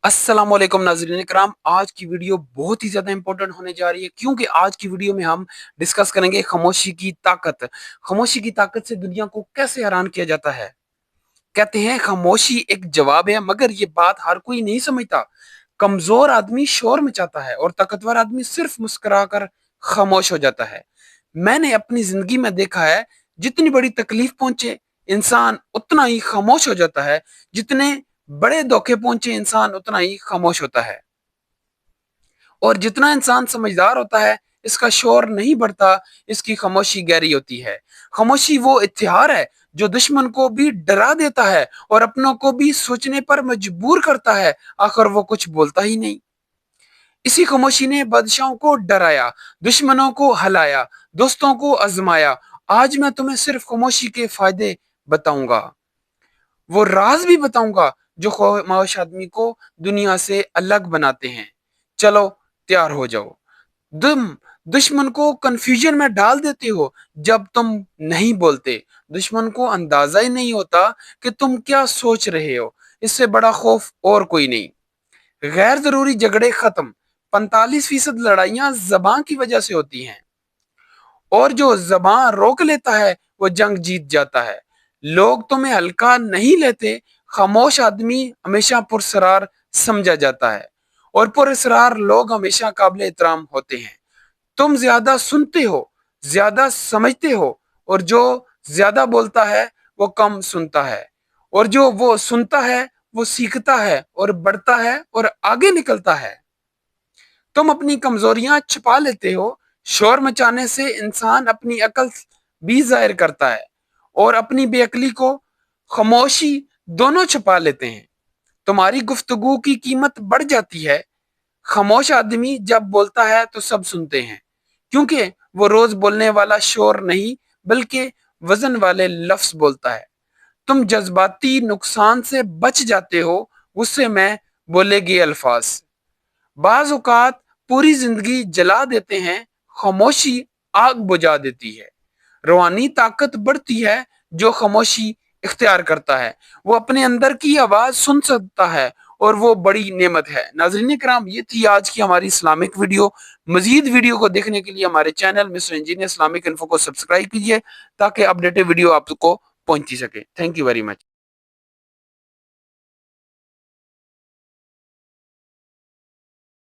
अस्सलाम वालेकुम नाज़रीन इकराम। आज की वीडियो बहुत ही ज़्यादा इंपॉर्टेंट होने जा रही है, क्योंकि आज की वीडियो में हम डिस्कस करेंगे खामोशी की ताकत। खामोशी की ताकत से दुनिया को कैसे हैरान किया जाता है। कहते हैं खामोशी एक जवाब है, मगर ये बात हर कोई नहीं समझता। कमजोर आदमी शोर मचाता है और ताकतवर आदमी सिर्फ मुस्कुरा कर खामोश हो जाता है। मैंने अपनी जिंदगी में देखा है, जितनी बड़ी तकलीफ पहुंचे इंसान उतना ही खामोश हो जाता है, जितने बड़े धोखे पहुंचे इंसान उतना ही खामोश होता है। और जितना इंसान समझदार होता है, इसका शोर नहीं बढ़ता, इसकी खामोशी गहरी होती है। खामोशी वो इत्तिहार है जो दुश्मन को भी डरा देता है और अपनों को भी सोचने पर मजबूर करता है, आखिर वो कुछ बोलता ही नहीं। इसी खामोशी ने बादशाहों को डराया, दुश्मनों को हलाया, दोस्तों को आजमाया। आज मैं तुम्हें सिर्फ खामोशी के फायदे बताऊंगा, वो राज भी बताऊंगा जो खामोश आदमी को दुनिया से अलग बनाते हैं। चलो तैयार हो जाओ। तुम दुश्मन को कंफ्यूजन में डाल देते हो जब तुम नहीं बोलते। दुश्मन को अंदाजा ही नहीं होता कि तुम क्या सोच रहे हो। इससे बड़ा खौफ और कोई नहीं। गैर जरूरी झगड़े खत्म। 45% लड़ाइयां जबान की वजह से होती हैं, और जो जबान रोक लेता है वो जंग जीत जाता है। लोग तुम्हें हल्का नहीं लेते। खामोश आदमी हमेशा पुरस्कार समझा जाता है, और पुरस्कार लोग हमेशा काबिल एहतराम होते हैं। तुम ज्यादा सुनते हो, ज्यादा समझते हो, और जो ज्यादा बोलता है वो कम सुनता है, और जो वो सुनता है वो सीखता है और बढ़ता है और आगे निकलता है। तुम अपनी कमजोरियां छुपा लेते हो। शोर मचाने से इंसान अपनी अकल भी जाहिर करता है और अपनी बेअकली को खामोशी दोनों छुपा लेते हैं। तुम्हारी गुफ्तगू की कीमत बढ़ जाती है। खामोश आदमी जब बोलता है तो सब सुनते हैं, क्योंकि वो रोज बोलने वाला शोर नहीं बल्कि वजन वाले लफ्ज बोलता है। तुम जज्बाती नुकसान से बच जाते हो, गुस्से में बोले गए अल्फाज बाज औकात पूरी जिंदगी जला देते हैं। खामोशी आग बुझा देती है। रूहानी ताकत बढ़ती है जो खामोशी इख्तियार करता है। वो अपने अंदर की आवाज सुन सकता है, और वो बड़ी नेमत है। नाज़रीन कराम, ये थी आज की हमारी इस्लामिक वीडियो। मजीद वीडियो को देखने के लिए हमारे channel mister engineer Islamic info को सब्सक्राइब कीजिए, ताकि अपडेटेड वीडियो आपको पहुंची सके। Thank you very much.